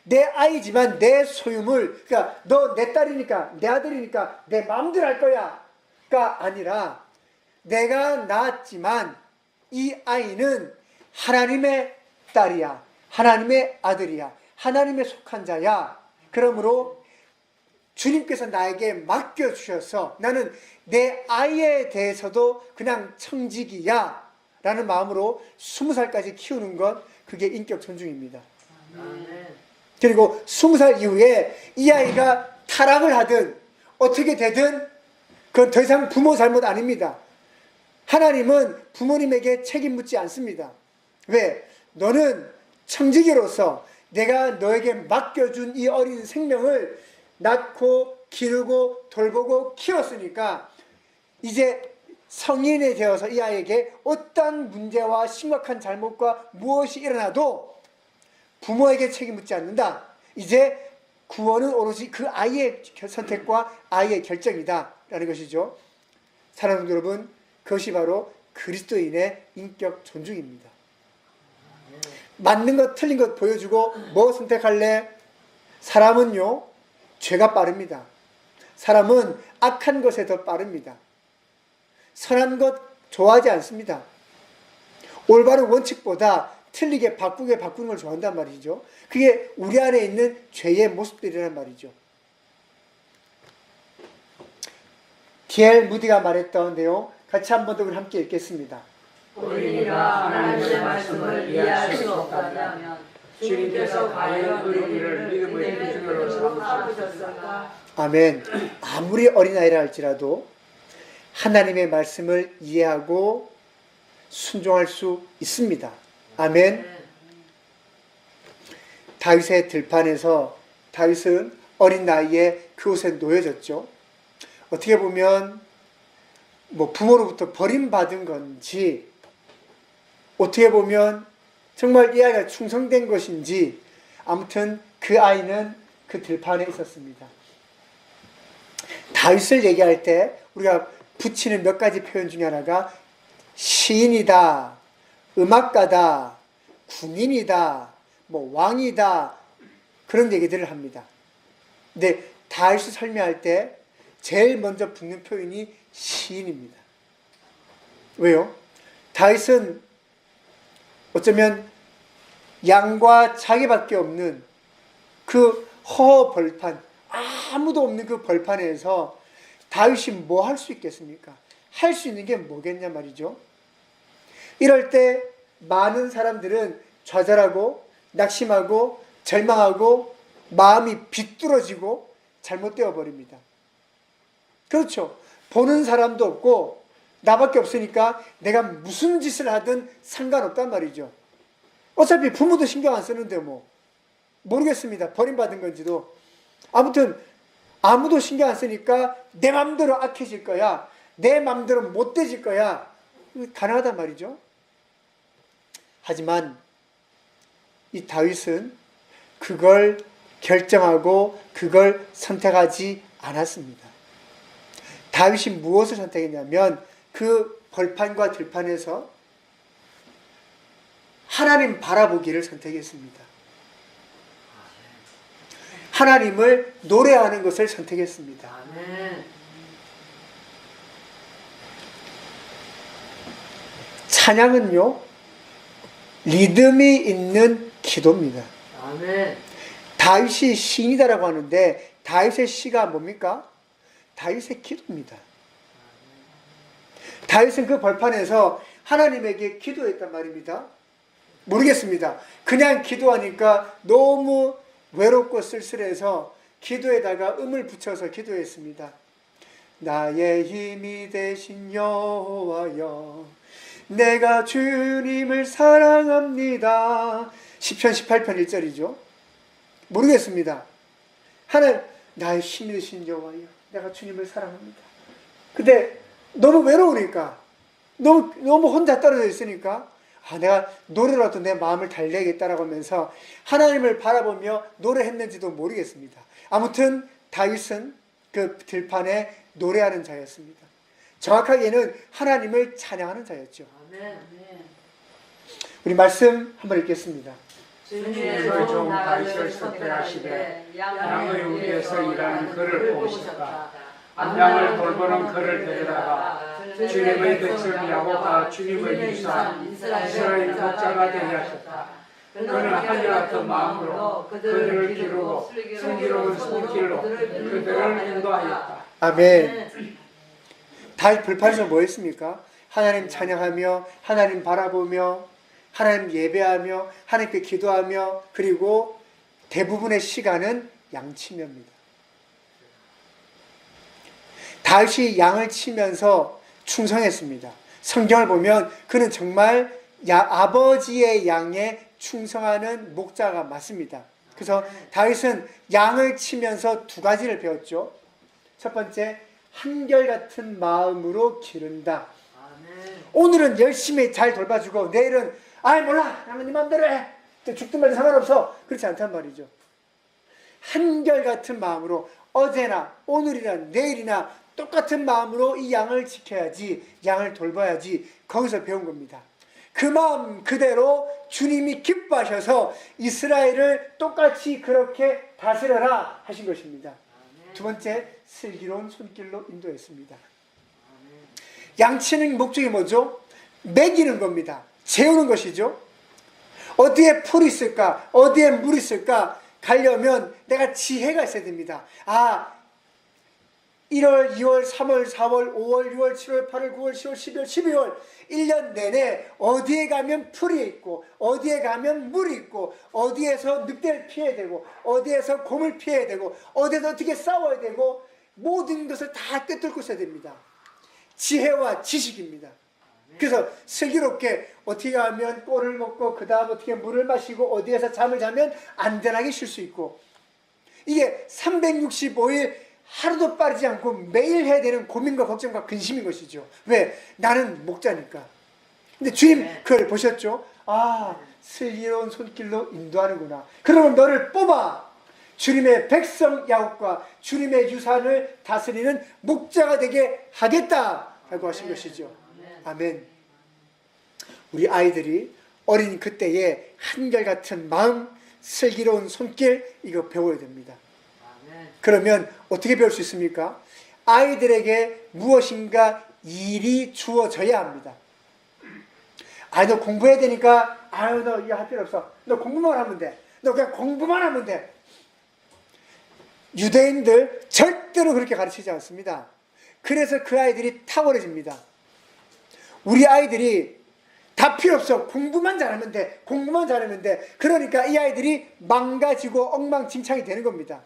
[SPEAKER 3] 내 아이지만 내 소유물, 그러니까 너 내 딸이니까 내 아들이니까 내 마음대로 할 거야가 아니라 내가 낳았지만 이 아이는 하나님의 딸이야, 하나님의 아들이야, 하나님의 속한 자야. 그러므로 주님께서 나에게 맡겨주셔서 나는 내 아이에 대해서도 그냥 청지기야 라는 마음으로 20살까지 키우는 것, 그게 인격 존중입니다. 그리고 20살 이후에 이 아이가 타락을 하든 어떻게 되든 그건 더 이상 부모 잘못 아닙니다. 하나님은 부모님에게 책임 묻지 않습니다. 왜? 너는 청지기로서 내가 너에게 맡겨준 이 어린 생명을 낳고 기르고 돌보고 키웠으니까 이제 성인이 되어서 이 아이에게 어떠한 문제와 심각한 잘못과 무엇이 일어나도 부모에게 책임 묻지 않는다. 이제 구원은 오로지 그 아이의 선택과 아이의 결정이다 라는 것이죠. 사랑하는 여러분, 그것이 바로 그리스도인의 인격 존중입니다. 맞는 것 틀린 것 보여주고 뭐 선택할래? 사람은요 죄가 빠릅니다. 사람은 악한 것에 더 빠릅니다. 선한 것 좋아하지 않습니다. 올바른 원칙보다 틀리게 바꾸는 걸 좋아한단 말이죠. 그게 우리 안에 있는 죄의 모습들이란 말이죠. D.L. 무디가 말했던 내용 같이 한 번 더 함께 읽겠습니다.
[SPEAKER 4] 우리가 하나님의 말씀을 이해할 수 없다면 주님께서 과연 우리를 믿음의 기준으로 삼으셨을까?
[SPEAKER 3] 아멘. 아무리 어린아이라 할지라도 하나님의 말씀을 이해하고 순종할 수 있습니다. 아멘. 다윗의 들판에서 다윗은 어린 나이에 그곳에 놓여졌죠. 어떻게 보면 부모로부터 버림받은 건지, 어떻게 보면 정말 이 아이가 충성된 것인지, 아무튼 그 아이는 그 들판에 있었습니다. 다윗을 얘기할 때 우리가 붙이는 몇 가지 표현 중에 하나가 시인이다, 음악가다, 군인이다, 왕이다, 그런 얘기들을 합니다. 근데 다윗을 설명할 때 제일 먼저 붙는 표현이 시인입니다. 왜요? 다윗은 어쩌면 양과 자기밖에 없는 그 허허 벌판, 아무도 없는 그 벌판에서 다윗이 뭐 할 수 있겠습니까? 할 수 있는 게 뭐겠냐 말이죠. 이럴 때 많은 사람들은 좌절하고 낙심하고 절망하고 마음이 비뚤어지고 잘못되어 버립니다. 그렇죠. 보는 사람도 없고 나밖에 없으니까 내가 무슨 짓을 하든 상관없단 말이죠. 어차피 부모도 신경 안 쓰는데 모르겠습니다. 버림받은 건지도. 아무튼 아무도 신경 안 쓰니까 내 맘대로 악해질 거야, 내 맘대로 못돼질 거야, 가능하단 말이죠. 하지만 이 다윗은 그걸 결정하고 그걸 선택하지 않았습니다. 다윗이 무엇을 선택했냐면 그 벌판과 들판에서 하나님 바라보기를 선택했습니다. 하나님을 노래하는 것을 선택했습니다.
[SPEAKER 1] 아멘.
[SPEAKER 3] 찬양은요, 리듬이 있는 기도입니다.
[SPEAKER 1] 아멘.
[SPEAKER 3] 다윗이 시인이다라고 하는데 다윗의 시가 뭡니까? 다윗의 기도입니다. 다윗은 그 벌판에서 하나님에게 기도했단 말입니다. 모르겠습니다. 그냥 기도하니까 너무 외롭고 쓸쓸해서 기도에다가 음을 붙여서 기도했습니다. 나의 힘이 되신 여호와여, 내가 주님을 사랑합니다. 시편 18편 1절이죠. 모르겠습니다. 하나님, 나의 힘이 되신 여호와여, 내가 주님을 사랑합니다. 근데 너무 외로우니까, 너무 혼자 떨어져 있으니까 내가 노래라도 내 마음을 달래야겠다라고 하면서 하나님을 바라보며 노래했는지도 모르겠습니다. 아무튼 다윗은 그 들판에 노래하는 자였습니다. 정확하게는 하나님을 찬양하는 자였죠.
[SPEAKER 1] 아멘.
[SPEAKER 3] 우리 말씀 한번 읽겠습니다.
[SPEAKER 4] 주님의 종 다윗을 선택하시되 양의 위에서 일하는 그를 뽑으셨다. 양을 돌보는 그를 데려다가 주님의 백성을 야곱과 주님의 유산 이스라엘 목자가 되게 하셨다. 그는 한결같은 마음으로 그들을 기르고 슬기로운 손길로 그들을 인도하였다.
[SPEAKER 3] 아멘. 다윗 불판에서 뭐 했습니까? 하나님 찬양하며 하나님 바라보며 하나님 예배하며 하나님께 기도하며 그리고 대부분의 시간은 양치며입니다. 다윗이 양을 치면서 충성했습니다. 성경을 보면 그는 정말 아버지의 양에 충성하는 목자가 맞습니다. 그래서 다윗은 양을 치면서 두 가지를 배웠죠. 첫 번째, 한결같은 마음으로 기른다. 오늘은 열심히 잘 돌봐주고 내일은 아이 몰라 나는 네 맘대로 해 죽든 말든 상관없어 그렇지 않단 말이죠. 한결같은 마음으로 어제나 오늘이나 내일이나 똑같은 마음으로 이 양을 지켜야지 양을 돌봐야지 거기서 배운 겁니다. 그 마음 그대로 주님이 기뻐하셔서 이스라엘을 똑같이 그렇게 다스려라 하신 것입니다. 두 번째, 슬기로운 손길로 인도했습니다. 양치는 목적이 뭐죠? 먹이는 겁니다. 재우는 것이죠. 어디에 풀이 있을까? 어디에 물이 있을까? 가려면 내가 지혜가 있어야 됩니다. 1월, 2월, 3월, 4월, 5월, 6월, 7월, 8월, 9월, 10월, 11월, 12월 1년 내내 어디에 가면 풀이 있고 어디에 가면 물이 있고 어디에서 늑대를 피해야 되고 어디에서 곰을 피해야 되고 어디에서 어떻게 싸워야 되고 모든 것을 다 꿰뚫고 있어야 됩니다. 지혜와 지식입니다. 그래서 슬기롭게 어떻게 하면 꼴을 먹고 그 다음 어떻게 물을 마시고 어디에서 잠을 자면 안전하게 쉴 수 있고 이게 365일 하루도 빠르지 않고 매일 해야 되는 고민과 걱정과 근심인 것이죠. 왜? 나는 목자니까. 근데 주님 그걸 보셨죠? 슬기로운 손길로 인도하는구나. 그러면 너를 뽑아 주님의 백성 야곱과 주님의 유산을 다스리는 목자가 되게 하겠다라고 하신 것이죠. 아멘. 우리 아이들이 어린 그때의 한결같은 마음, 슬기로운 손길 이거 배워야 됩니다. 그러면 어떻게 배울 수 있습니까? 아이들에게 무엇인가 일이 주어져야 합니다. 너 공부해야 되니까 너 이거 할 필요 없어. 너 공부만 하면 돼. 너 그냥 공부만 하면 돼. 유대인들 절대로 그렇게 가르치지 않습니다. 그래서 그 아이들이 탁월해집니다. 우리 아이들이 다 필요 없어. 공부만 잘하면 돼. 공부만 잘하면 돼. 그러니까 이 아이들이 망가지고 엉망진창이 되는 겁니다.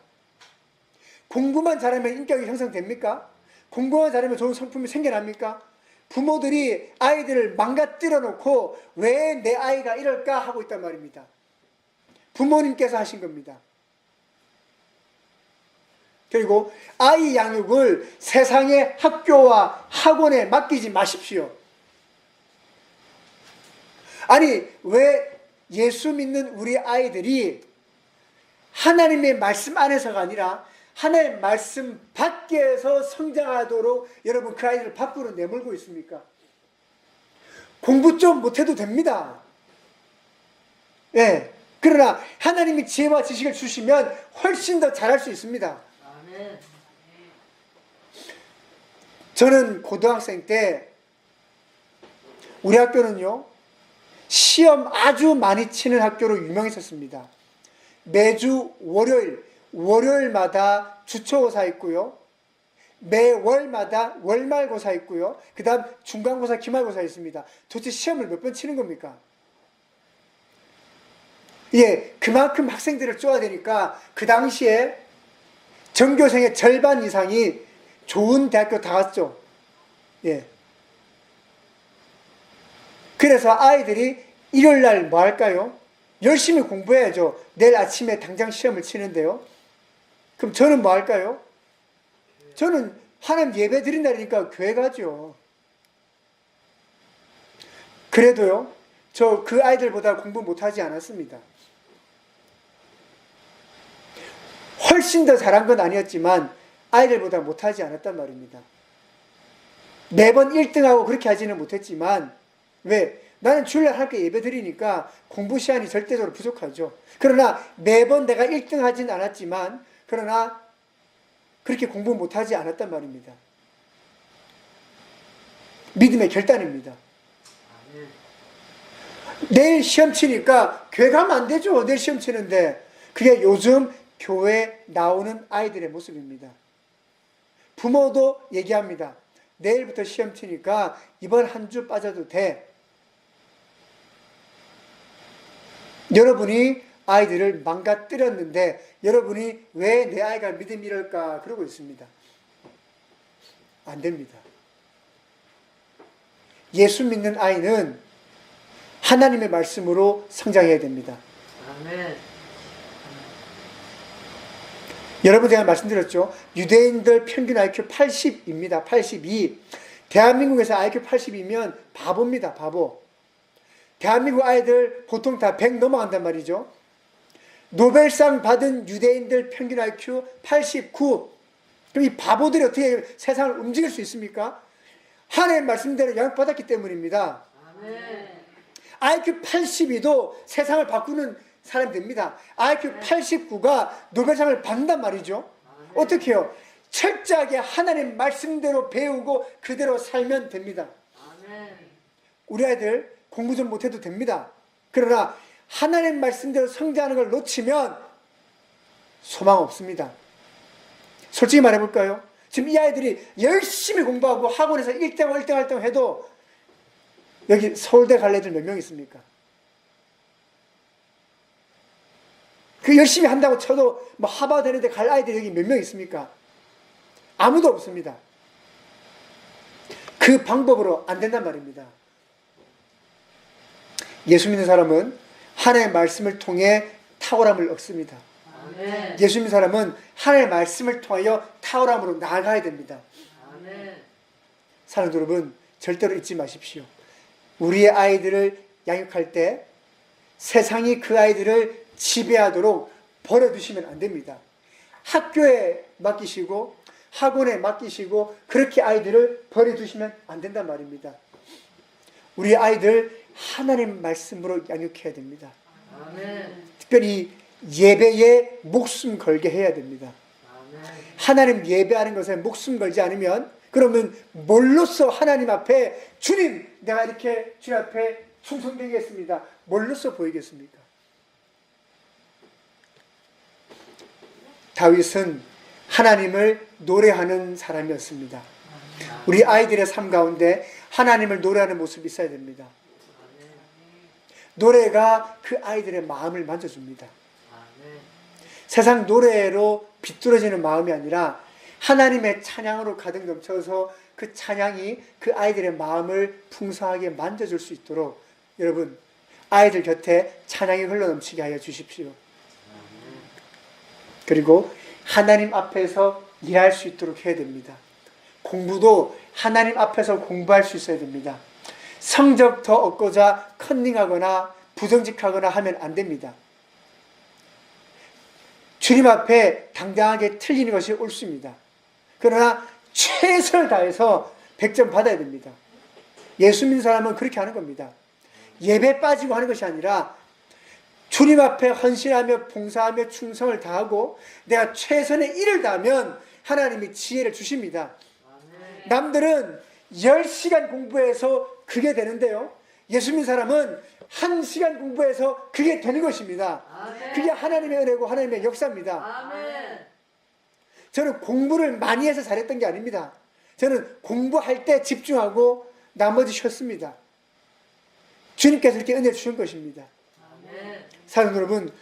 [SPEAKER 3] 공부만 잘하면 인격이 형성됩니까? 공부만 잘하면 좋은 성품이 생겨납니까? 부모들이 아이들을 망가뜨려 놓고 왜 내 아이가 이럴까 하고 있단 말입니다. 부모님께서 하신 겁니다. 그리고 아이 양육을 세상의 학교와 학원에 맡기지 마십시오. 아니 왜 예수 믿는 우리 아이들이 하나님의 말씀 안에서가 아니라 하나님의 말씀 밖에서 성장하도록 여러분 그 아이들을 밖으로 내몰고 있습니까? 공부 좀 못해도 됩니다. 예. 그러나 하나님이 지혜와 지식을 주시면 훨씬 더 잘할 수 있습니다. 저는 고등학생 때 우리 학교는요 시험 아주 많이 치는 학교로 유명했었습니다. 매주 월요일마다 주초고사 있고요. 매월마다 월말고사 있고요. 그 다음 중간고사, 기말고사 있습니다. 도대체 시험을 몇 번 치는 겁니까? 예, 그만큼 학생들을 쪼아야 되니까 그 당시에 전교생의 절반 이상이 좋은 대학교 다 갔죠. 예. 그래서 아이들이 일요일날 뭐 할까요? 열심히 공부해야죠. 내일 아침에 당장 시험을 치는데요. 그럼 저는 뭐 할까요? 저는 하나님 예배 드린 날이니까 교회 가죠. 그래도요, 저 그 아이들보다 공부 못하지 않았습니다. 훨씬 더 잘한 건 아니었지만 아이들보다 못하지 않았단 말입니다. 매번 1등하고 그렇게 하지는 못했지만 왜? 나는 주일날 학교에 예배 드리니까 공부 시간이 절대적으로 부족하죠. 그러나 매번 내가 1등 하진 않았지만 그러나 그렇게 공부 못하지 않았단 말입니다. 믿음의 결단입니다. 내일 시험 치니까 교회 가면 안 되죠. 내일 시험 치는데. 그게 요즘 교회에 나오는 아이들의 모습입니다. 부모도 얘기합니다. 내일부터 시험 치니까 이번 한 주 빠져도 돼. 여러분이 아이들을 망가뜨렸는데 여러분이 왜 내 아이가 믿음이 이럴까 그러고 있습니다. 안 됩니다. 예수 믿는 아이는 하나님의 말씀으로 성장해야 됩니다.
[SPEAKER 1] 아멘.
[SPEAKER 3] 여러분 제가 말씀드렸죠. 유대인들 평균 IQ 80입니다. 82. 대한민국에서 IQ 80이면 바보입니다. 바보. 대한민국 아이들 보통 다 100 넘어간단 말이죠. 노벨상 받은 유대인들 평균 IQ 89. 그럼 이 바보들이 어떻게 세상을 움직일 수 있습니까? 하나님의 말씀대로 영향받았기 때문입니다.
[SPEAKER 1] 아멘.
[SPEAKER 3] IQ 82도 세상을 바꾸는 사람이 됩니다. IQ 89가 노벨상을 받는단 말이죠. 어떻게 해요? 철저하게 하나님 말씀대로 배우고 그대로 살면 됩니다.
[SPEAKER 1] 아멘.
[SPEAKER 3] 우리 아이들 공부 좀 못해도 됩니다. 그러나 하나님 말씀대로 성장하는 걸 놓치면 소망 없습니다. 솔직히 말해볼까요? 지금 이 아이들이 열심히 공부하고 학원에서 1등하고 1등 해도 여기 서울대 갈 애들 몇 명 있습니까? 그 열심히 한다고 쳐도 뭐 하버드 되는데 갈 아이들이 여기 몇 명 있습니까? 아무도 없습니다. 그 방법으로 안 된단 말입니다. 예수 믿는 사람은 하나님의 말씀을 통해 탁월함을 얻습니다.
[SPEAKER 1] 아멘.
[SPEAKER 3] 예수 믿는 사람은 하나님의 말씀을 통하여 탁월함으로 나아가야 됩니다.
[SPEAKER 1] 아멘.
[SPEAKER 3] 사랑하는 여러분, 절대로 잊지 마십시오. 우리의 아이들을 양육할 때 세상이 그 아이들을 지배하도록 버려두시면 안 됩니다. 학교에 맡기시고 학원에 맡기시고 그렇게 아이들을 버려두시면 안 된단 말입니다. 우리 아이들 하나님 말씀으로 양육해야 됩니다.
[SPEAKER 1] 아멘.
[SPEAKER 3] 특별히 예배에 목숨 걸게 해야 됩니다.
[SPEAKER 1] 아멘.
[SPEAKER 3] 하나님 예배하는 것에 목숨 걸지 않으면 그러면 뭘로써 하나님 앞에 주님 내가 이렇게 주님 앞에 충성되겠습니다. 뭘로써 보이겠습니까? 다윗은 하나님을 노래하는 사람이었습니다. 우리 아이들의 삶 가운데 하나님을 노래하는 모습이 있어야 됩니다. 노래가 그 아이들의 마음을 만져줍니다. 세상 노래로 비뚤어지는 마음이 아니라 하나님의 찬양으로 가득 넘쳐서 그 찬양이 그 아이들의 마음을 풍성하게 만져줄 수 있도록 여러분 아이들 곁에 찬양이 흘러넘치게 하여 주십시오. 그리고 하나님 앞에서 일할 수 있도록 해야 됩니다. 공부도 하나님 앞에서 공부할 수 있어야 됩니다. 성적 더 얻고자 컨닝하거나 부정직하거나 하면 안 됩니다. 주님 앞에 당당하게 틀리는 것이 옳습니다. 그러나 최선을 다해서 100점 받아야 됩니다. 예수 믿는 사람은 그렇게 하는 겁니다. 예배 빠지고 하는 것이 아니라 주님 앞에 헌신하며 봉사하며 충성을 다하고 내가 최선의 일을 다하면 하나님이 지혜를 주십니다. 남들은 10시간 공부해서 그게 되는데요. 예수 믿는 사람은 1시간 공부해서 그게 되는 것입니다. 그게 하나님의 은혜고 하나님의 역사입니다. 저는 공부를 많이 해서 잘했던 게 아닙니다. 저는 공부할 때 집중하고 나머지 쉬었습니다. 주님께서 이렇게 은혜를 주신 것입니다. 사랑하는 여러분,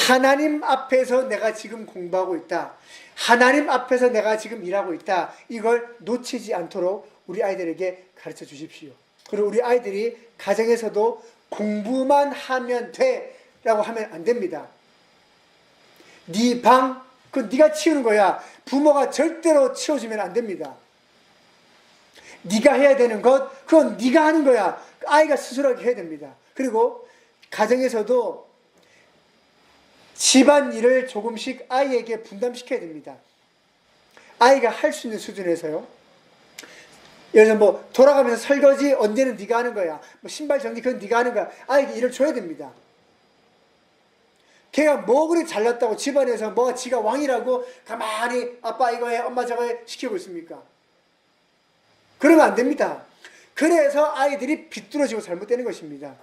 [SPEAKER 3] 하나님 앞에서 내가 지금 공부하고 있다. 하나님 앞에서 내가 지금 일하고 있다. 이걸 놓치지 않도록 우리 아이들에게 가르쳐 주십시오. 그리고 우리 아이들이 가정에서도 공부만 하면 돼 라고 하면 안 됩니다. 네 방, 그건 네가 치우는 거야. 부모가 절대로 치워주면 안 됩니다. 네가 해야 되는 것, 그건 네가 하는 거야. 아이가 스스로 해야 됩니다. 그리고 가정에서도 집안일을 조금씩 아이에게 분담시켜야 됩니다. 아이가 할 수 있는 수준에서요. 예를 들어 뭐 돌아가면서 설거지 언제는 네가 하는 거야. 뭐 신발 정리 그건 네가 하는 거야. 아이에게 일을 줘야 됩니다. 걔가 뭐 그리 잘났다고 집안에서 뭐가 지가 왕이라고 가만히 아빠 이거 해 엄마 저거 해 시키고 있습니까? 그러면 안 됩니다. 그래서 아이들이 비뚤어지고 잘못되는 것입니다.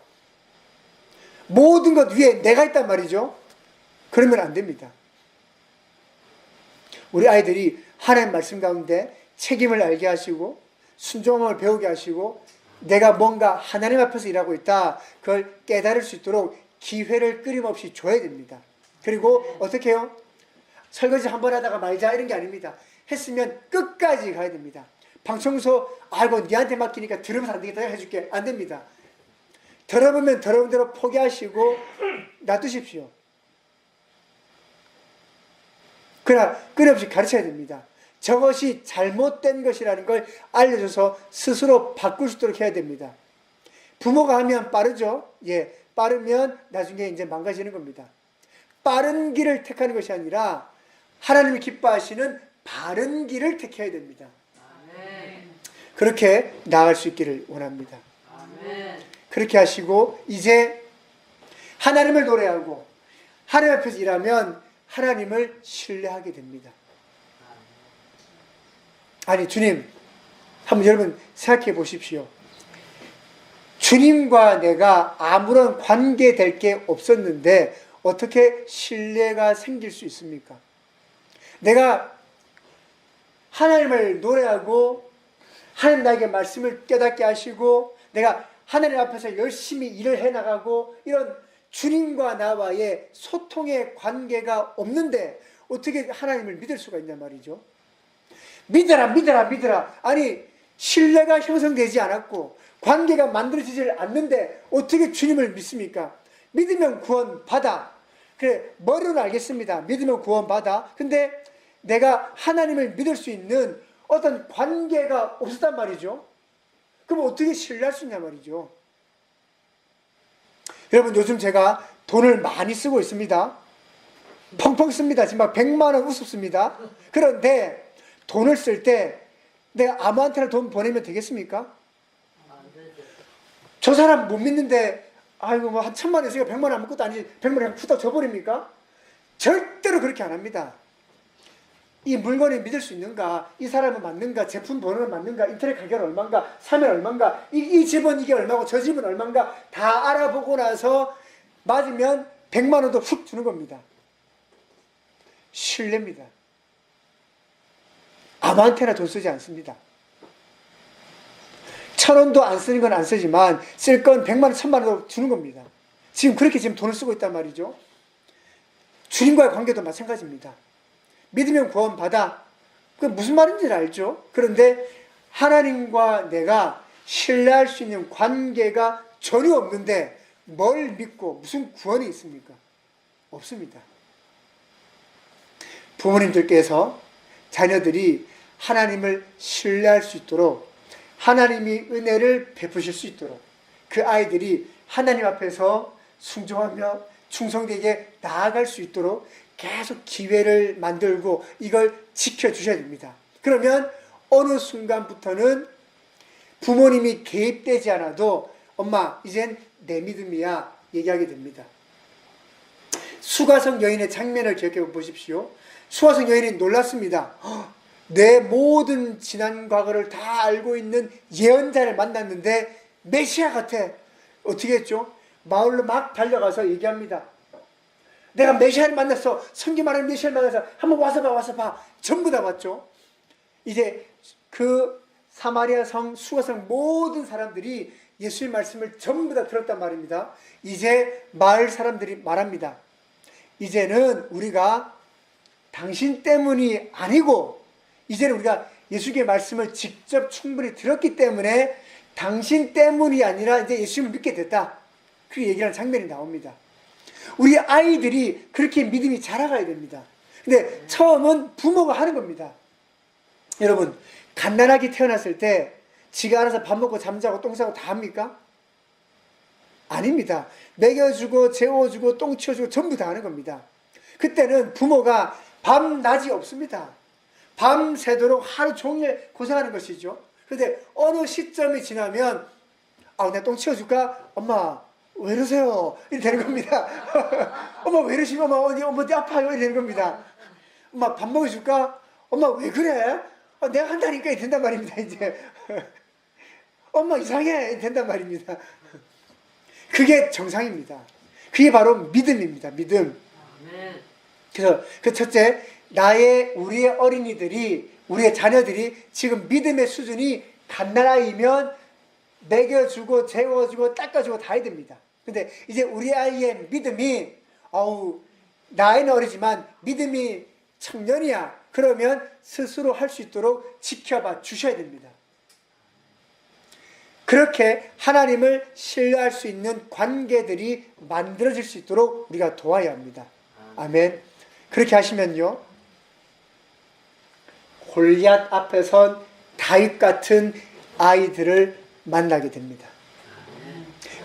[SPEAKER 3] 모든 것 위에 내가 있단 말이죠. 그러면 안 됩니다. 우리 아이들이 하나님 말씀 가운데 책임을 알게 하시고 순종을 배우게 하시고 내가 뭔가 하나님 앞에서 일하고 있다. 그걸 깨달을 수 있도록 기회를 끊임없이 줘야 됩니다. 그리고 어떻게 해요? 설거지 한 번 하다가 말자 이런 게 아닙니다. 했으면 끝까지 가야 됩니다. 방청소 아이고 니한테 맡기니까 들으면서 안 되겠다 해줄게. 안 됩니다. 들어보면 더러운 대로 포기하시고 놔두십시오. 그러나 끊임없이 가르쳐야 됩니다. 저것이 잘못된 것이라는 걸 알려줘서 스스로 바꿀 수 있도록 해야 됩니다. 부모가 하면 빠르죠. 예, 빠르면 나중에 이제 망가지는 겁니다. 빠른 길을 택하는 것이 아니라 하나님이 기뻐하시는 바른 길을 택해야 됩니다. 그렇게 나아갈 수 있기를 원합니다. 그렇게 하시고 이제 하나님을 노래하고 하나님 앞에서 일하면 하나님을 신뢰하게 됩니다. 아니 주님, 한번 여러분 생각해 보십시오. 주님과 내가 아무런 관계될 게 없었는데 어떻게 신뢰가 생길 수 있습니까? 내가 하나님을 노래하고 하나님 나에게 말씀을 깨닫게 하시고 내가 하나님 앞에서 열심히 일을 해나가고 이런 주님과 나와의 소통의 관계가 없는데 어떻게 하나님을 믿을 수가 있냔 말이죠. 믿어라 믿어라 믿어라. 아니 신뢰가 형성되지 않았고 관계가 만들어지지 않는데 어떻게 주님을 믿습니까? 믿으면 구원받아. 그래 머리로는 알겠습니다. 믿으면 구원받아. 근데 내가 하나님을 믿을 수 있는 어떤 관계가 없었단 말이죠. 그럼 어떻게 신뢰할 수 있냐 말이죠. 여러분 요즘 제가 돈을 많이 쓰고 있습니다. 펑펑 씁니다. 지금 막 100만 원 우습습니다. 그런데 돈을 쓸 때 내가 아무한테나 돈 보내면 되겠습니까? 저 사람 못 믿는데 아이고 뭐 한 1000만 원 있으니까 100만 원 아무것도 아니지 100만 원 그냥 후딱 줘버립니까? 절대로 그렇게 안 합니다. 이 물건이 믿을 수 있는가? 이 사람은 맞는가? 제품 번호는 맞는가? 인터넷 가격은 얼마인가? 사면 얼마인가? 이 집은 이게 얼마고 저 집은 얼마인가? 다 알아보고 나서 맞으면 100만 원도 훅 주는 겁니다. 신뢰입니다. 아무한테나 돈 쓰지 않습니다. 1000원도 안 쓰는 건 안 쓰지만 쓸 건 100만 원, 1000만 원도 주는 겁니다. 지금 그렇게 지금 돈을 쓰고 있단 말이죠. 주님과의 관계도 마찬가지입니다. 믿으면 구원받아. 그게 무슨 말인지 알죠? 그런데 하나님과 내가 신뢰할 수 있는 관계가 전혀 없는데 뭘 믿고 무슨 구원이 있습니까? 없습니다. 부모님들께서 자녀들이 하나님을 신뢰할 수 있도록 하나님이 은혜를 베푸실 수 있도록 그 아이들이 하나님 앞에서 순종하며 충성되게 나아갈 수 있도록 계속 기회를 만들고 이걸 지켜주셔야 됩니다. 그러면 어느 순간부터는 부모님이 개입되지 않아도 엄마 이젠 내 믿음이야 얘기하게 됩니다. 수가성 여인의 장면을 기억해 보십시오. 수가성 여인이 놀랐습니다. 내 모든 지난 과거를 다 알고 있는 예언자를 만났는데 메시아 같아. 어떻게 했죠? 마을로 막 달려가서 얘기합니다. 내가 메시아를 만났어. 성경 말하는 메시아를 만나서 한번 와서 봐. 전부 다 봤죠. 이제 그 사마리아 성 수가성 모든 사람들이 예수의 말씀을 전부 다 들었단 말입니다. 이제 마을 사람들이 말합니다. 이제는 우리가 당신 때문이 아니고 이제는 우리가 예수의 말씀을 직접 충분히 들었기 때문에 당신 때문이 아니라 이제 예수님을 믿게 됐다. 그렇게 얘기하는 장면이 나옵니다. 우리 아이들이 그렇게 믿음이 자라가야 됩니다. 근데 처음은 부모가 하는 겁니다. 여러분 갓난아기 태어났을 때 지가 알아서 밥 먹고 잠자고 똥 싸고 다 합니까? 아닙니다. 먹여주고 재워주고 똥 치워주고 전부 다 하는 겁니다. 그때는 부모가 밤낮이 없습니다. 밤새도록 하루 종일 고생하는 것이죠. 그런데 어느 시점이 지나면 내가 똥 치워줄까? 엄마 왜 이러세요? 이렇게 되는 겁니다. 엄마 왜 이러시면 엄마 어디 아파요? 이렇게 되는 겁니다. 엄마 밥 먹여줄까? 엄마 왜 그래? 내가 한다니까 이렇게 된단 말입니다. 이제 엄마 이상해 이렇게 된단 말입니다. 그게 정상입니다. 그게 바로 믿음입니다. 믿음. 그래서 그 첫째, 우리의 어린이들이, 우리의 자녀들이 지금 믿음의 수준이 갓난아이면 먹여주고 재워주고 닦아주고 다 해야 됩니다. 근데 이제 우리 아이의 믿음이 나이는 어리지만 믿음이 청년이야. 그러면 스스로 할 수 있도록 지켜봐 주셔야 됩니다. 그렇게 하나님을 신뢰할 수 있는 관계들이 만들어질 수 있도록 우리가 도와야 합니다. 아멘. 그렇게 하시면요, 골리앗 앞에 선 다윗 같은 아이들을 만나게 됩니다.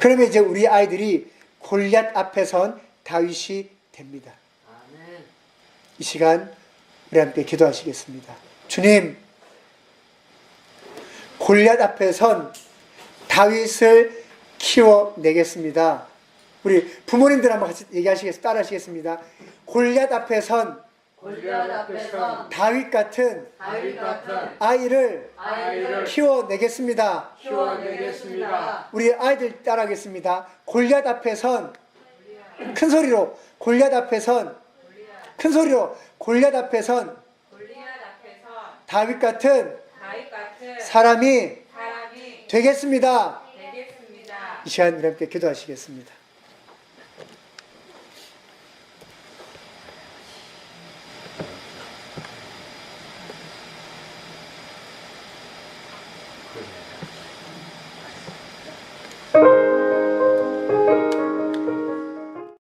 [SPEAKER 3] 그러면 이제 우리 아이들이 골리앗 앞에 선 다윗이 됩니다. 이 시간 우리 함께 기도하시겠습니다. 주님, 골리앗 앞에 선 다윗을 키워내겠습니다. 우리 부모님들 한번 같이 따라하시겠습니다. 골리앗 앞에 선 다윗 같은 아이를 키워내겠습니다. 우리 아이들 따라하겠습니다. 골리앗 앞에 선, 큰 소리로 골리앗 앞에 선, 큰 소리로 골리앗 앞에 선 다윗 같은 사람이 되겠습니다. 이 시간 우리 함께 기도하시겠습니다.